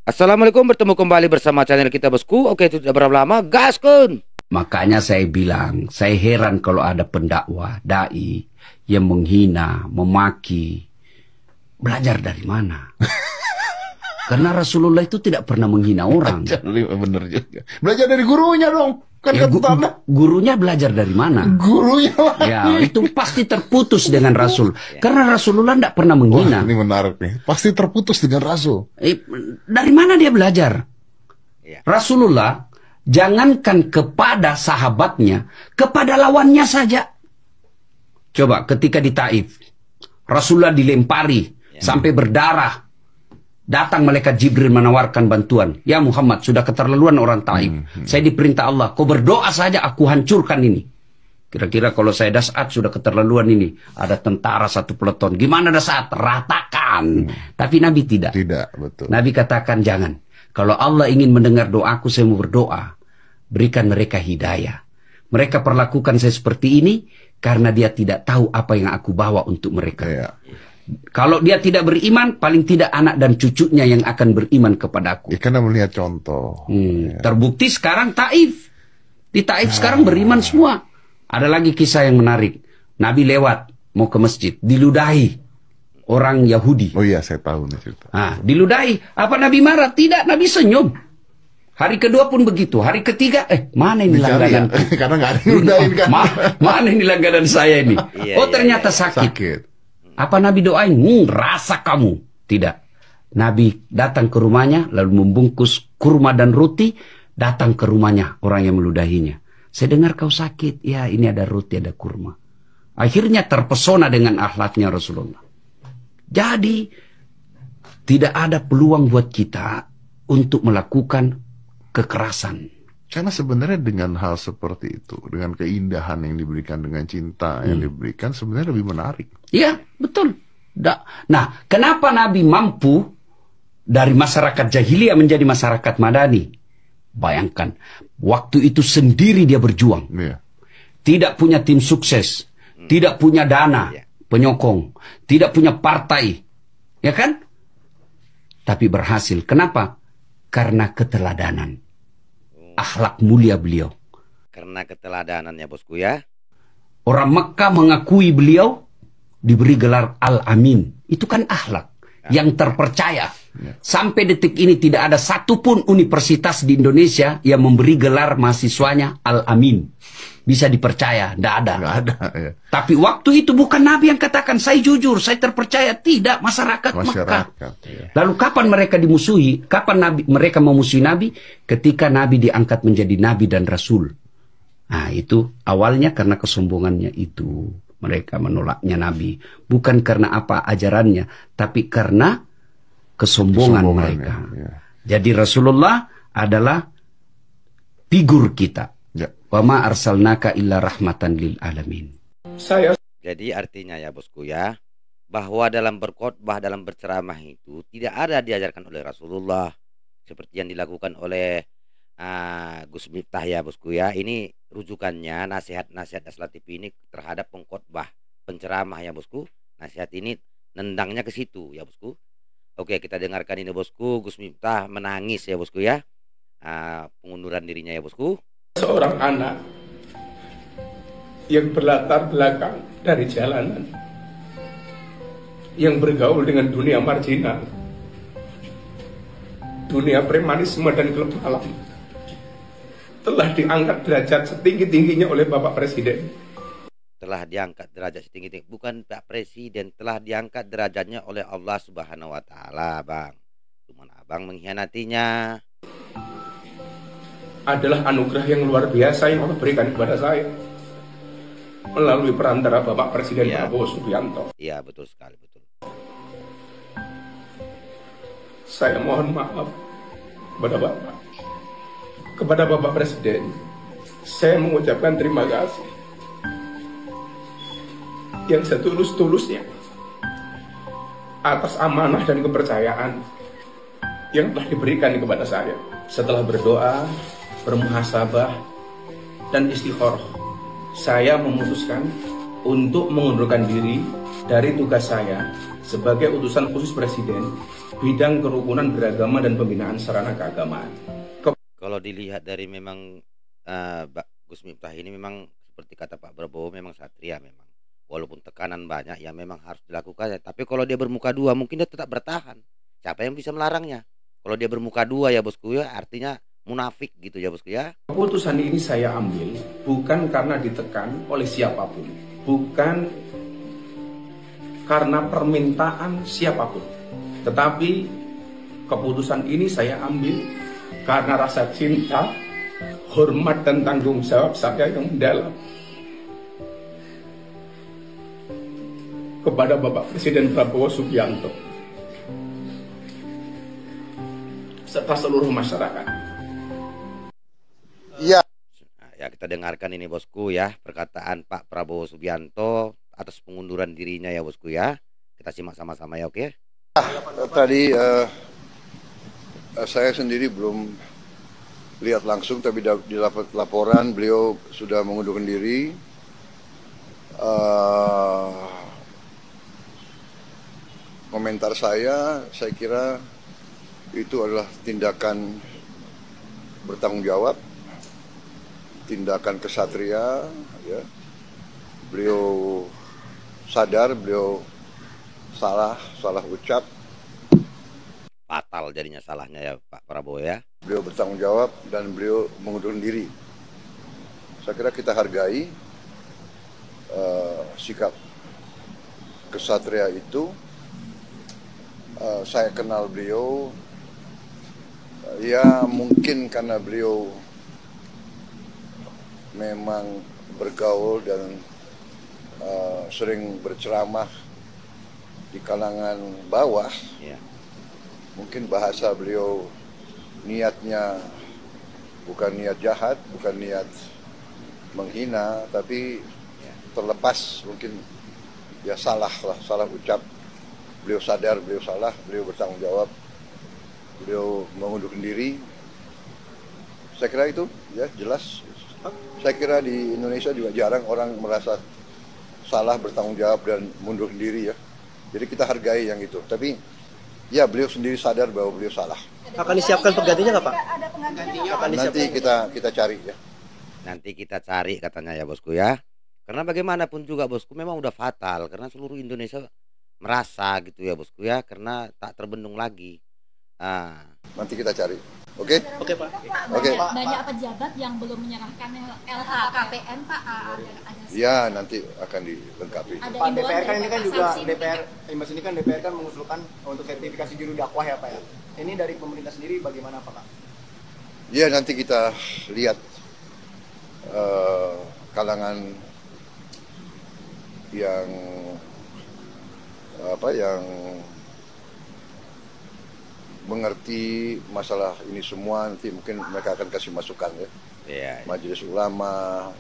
Assalamualaikum, bertemu kembali bersama channel kita bosku. Oke, itu tidak berapa lama, gaskun. Makanya saya bilang, saya heran kalau ada pendakwah, dai yang menghina, memaki. Belajar dari mana? Karena Rasulullah itu tidak pernah menghina orang. Bener juga. Belajar dari gurunya dong. Kan Ya, gurunya belajar dari mana? Gurunya lagi. Ya, itu pasti terputus dengan Rasul. Karena Rasulullah tidak pernah menghina. Wah, ini menarik nih. Pasti terputus dengan Rasul. Dari mana dia belajar? Ya. Rasulullah jangankan kepada sahabatnya, kepada lawannya saja. Coba ketika di Taif, Rasulullah dilempari sampai berdarah. Datang malaikat Jibril menawarkan bantuan. Ya Muhammad, sudah keterlaluan orang Taif. Saya diperintah Allah, kau berdoa saja aku hancurkan ini. Kira-kira kalau saya Das'at sudah keterlaluan ini. Ada tentara satu peleton. Gimana Das'at? Ratakan. Tapi Nabi tidak. Tidak, betul. Nabi katakan jangan. Kalau Allah ingin mendengar doaku, saya mau berdoa. Berikan mereka hidayah. Mereka perlakukan saya seperti ini karena dia tidak tahu apa yang aku bawa untuk mereka. Ya. Kalau dia tidak beriman, paling tidak anak dan cucunya yang akan beriman kepadaku. Ya, karena melihat contoh. Ya. Terbukti sekarang Taif. Di Taif sekarang beriman semua. Ada lagi kisah yang menarik. Nabi lewat, mau ke masjid. Diludahi orang Yahudi. Oh iya, saya tahu nih cerita. Diludahi. Apa Nabi marah? Tidak, Nabi senyum. Hari kedua pun begitu. Hari ketiga, mana ini langganan? Ya. Karena nggak ada yang ludahin kan. Mana ini langganan saya ini? Ternyata sakit. Apa Nabi doain? Rasa kamu. Tidak. Nabi datang ke rumahnya, lalu membungkus kurma dan roti, datang ke rumahnya orang yang meludahinya. Saya dengar kau sakit. Ya, ini ada roti, ada kurma. Akhirnya terpesona dengan akhlaknya Rasulullah. Jadi, tidak ada peluang buat kita untuk melakukan kekerasan. Karena sebenarnya dengan hal seperti itu, dengan keindahan yang diberikan, dengan cinta yang diberikan, sebenarnya lebih menarik. Iya, betul. Nah, kenapa Nabi mampu dari masyarakat jahiliyah menjadi masyarakat madani? Bayangkan, waktu itu sendiri dia berjuang. Iya. Tidak punya tim sukses, tidak punya dana, penyokong, tidak punya partai. Ya kan? Tapi berhasil. Kenapa? Karena keteladanan. Akhlak mulia beliau. Karena keteladanan ya bosku ya. Orang Mekah mengakui beliau, diberi gelar Al-Amin. Itu kan akhlak yang terpercaya. Sampai detik ini tidak ada satupun universitas di Indonesia yang memberi gelar mahasiswanya Al-Amin. Bisa dipercaya, tidak ada. Nggak ada, ya. Tapi waktu itu bukan Nabi yang katakan, saya jujur, saya terpercaya. Tidak, masyarakat Mekah. Ya. Lalu kapan mereka dimusuhi? Kapan mereka memusuhi Nabi? Ketika Nabi diangkat menjadi Nabi dan Rasul. Nah, itu awalnya karena kesombongannya itu. Mereka menolaknya Nabi. Bukan karena apa ajarannya, tapi karena kesombongan mereka. Ya. Jadi Rasulullah adalah figur kita. Ya. Wa ma arsalnaka illa rahmatan lil alamin. Jadi artinya ya bosku ya, bahwa dalam berkhotbah, dalam berceramah itu tidak ada diajarkan oleh Rasulullah seperti yang dilakukan oleh Gus Miftah ya bosku ya. Ini rujukannya nasihat-nasihat Asla TV ini terhadap pengkhotbah, penceramah ya bosku. Nasihat ini nendangnya ke situ ya bosku. Oke, kita dengarkan ini bosku. Gus Miftah menangis ya bosku ya. Pengunduran dirinya ya bosku. Seorang anak yang berlatar belakang dari jalanan, yang bergaul dengan dunia marginal, dunia premanisme dan klub malam, telah diangkat derajat setinggi-tingginya oleh Bapak Presiden. Telah diangkat derajat setinggi-tinggi, bukan Pak Presiden, telah diangkat derajatnya oleh Allah Subhanahu wa Ta'ala, Bang. Cuman Abang mengkhianatinya. Adalah anugerah yang luar biasa yang Allah berikan kepada saya melalui perantara Bapak Presiden Prabowo Subianto. Iya, betul sekali, betul. Saya mohon maaf kepada Bapak Presiden. Saya mengucapkan terima kasih yang setulus-tulusnya atas amanah dan kepercayaan yang telah diberikan kepada saya. Setelah berdoa, bermuhasabah, dan istikharah, saya memutuskan untuk mengundurkan diri dari tugas saya sebagai utusan khusus Presiden bidang kerukunan beragama dan pembinaan sarana keagamaan. Kalau dilihat dari memang Gus Miftah ini memang seperti kata Pak Prabowo, memang satria memang. Walaupun tekanan banyak ya memang harus dilakukan ya. Tapi kalau dia bermuka dua mungkin dia tetap bertahan. Siapa yang bisa melarangnya? Kalau dia bermuka dua ya bosku ya, artinya munafik gitu ya bosku ya. Keputusan ini saya ambil bukan karena ditekan oleh siapapun, bukan karena permintaan siapapun, tetapi keputusan ini saya ambil karena rasa cinta, hormat dan tanggung jawab saya yang mendalam kepada Bapak Presiden Prabowo Subianto serta seluruh masyarakat. Iya. Nah, ya kita dengarkan ini bosku ya, perkataan Pak Prabowo Subianto atas pengunduran dirinya ya bosku ya. Kita simak sama-sama ya, oke? Tadi saya sendiri belum lihat langsung, tapi di laporan beliau sudah mengundurkan diri. Komentar saya kira itu adalah tindakan bertanggung jawab, tindakan kesatria, ya. Beliau sadar, beliau salah ucap. Fatal jadinya salahnya ya Pak Prabowo ya. Beliau bertanggung jawab dan beliau mengundurkan diri. Saya kira kita hargai sikap kesatria itu. Saya kenal beliau, ya mungkin karena beliau memang bergaul dan sering berceramah di kalangan bawah. Ya. Mungkin bahasa beliau niatnya bukan niat jahat, bukan niat menghina, tapi terlepas mungkin ya salah ucap. Beliau sadar, beliau salah, beliau bertanggung jawab, beliau mengundurkan diri. Saya kira itu ya jelas. Saya kira di Indonesia juga jarang orang merasa salah, bertanggung jawab dan mundurkan diri ya. Jadi kita hargai yang itu. Tapi ya beliau sendiri sadar bahwa beliau salah. Akan disiapkan penggantinya nggak Pak? Nanti kita cari ya. Nanti kita cari katanya ya bosku ya. Karena bagaimanapun juga bosku memang udah fatal. Karena seluruh Indonesia merasa gitu ya bosku ya. Karena tak terbendung lagi. Nanti kita cari. Oke? Oke Pak. Oke. Banyak pejabat yang belum menyerahkan LHKPN Pak. Ya nanti akan dilengkapi. Pak, DPR kan ini kan juga DPR, Imbas ini kan DPR kan mengusulkan untuk sertifikasi juru dakwah ya Pak ya. Ini dari pemerintah sendiri bagaimana Pak? Ya nanti kita lihat kalangan yang mengerti masalah ini semua, nanti mungkin mereka akan kasih masukan ya. Yeah. Majelis ulama,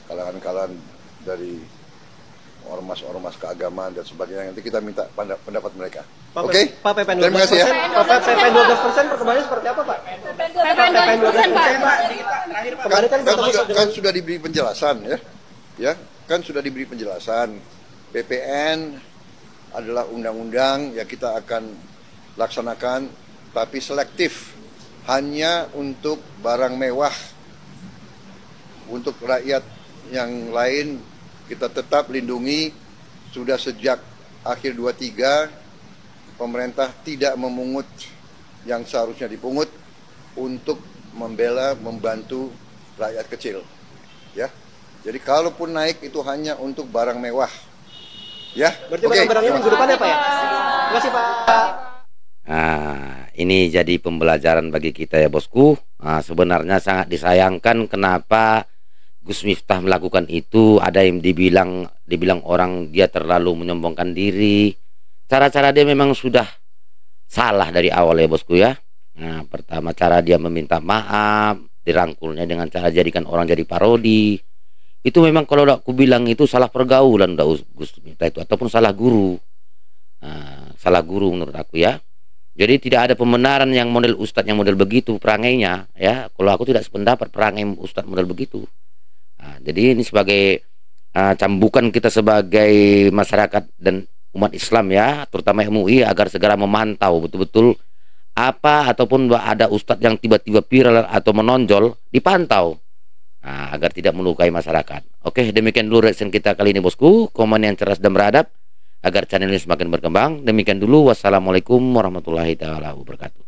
kalangan-kalangan dari ormas-ormas keagamaan dan sebagainya, nanti kita minta pendapat mereka. Oke? Pak, PPN 12%. Terima kasih ya. Pak, PPN 12% perkembangannya seperti apa Pak? PPN 12% Pak. Kemarin Kan sudah diberi penjelasan ya. Ya, kan sudah diberi penjelasan. PPN adalah undang-undang yang kita akan laksanakan, tapi selektif, hanya untuk barang mewah. Untuk rakyat yang lain kita tetap lindungi. Sudah sejak akhir 23 pemerintah tidak memungut yang seharusnya dipungut untuk membantu rakyat kecil. Ya. Jadi kalaupun naik itu hanya untuk barang mewah. Ya. Berarti barang-barangnya minggu depan ya Pak ya? Terima kasih Pak. Nah, ini jadi pembelajaran bagi kita ya bosku. Sebenarnya sangat disayangkan kenapa Gus Miftah melakukan itu. Ada yang dibilang orang dia terlalu menyombongkan diri. Cara-cara dia memang sudah salah dari awal ya bosku ya. Nah, pertama cara dia meminta maaf, dirangkulnya dengan cara jadikan orang jadi parodi. Itu memang kalau aku bilang itu salah pergaulan udah Gus Miftah itu, ataupun salah guru. Salah guru menurut aku ya. Jadi tidak ada pembenaran yang model ustadz yang model begitu perangainya ya. Kalau aku tidak sependapat perangai ustadz model begitu. Jadi ini sebagai cambukan kita sebagai masyarakat dan umat Islam ya, terutama MUI, agar segera memantau betul-betul apa ataupun ada ustadz yang tiba-tiba viral atau menonjol, dipantau agar tidak melukai masyarakat. Oke, demikian dulu reaction kita kali ini bosku. Komen yang cerdas dan beradab agar channel ini semakin berkembang. Demikian dulu, wassalamualaikum warahmatullahi taala wabarakatuh.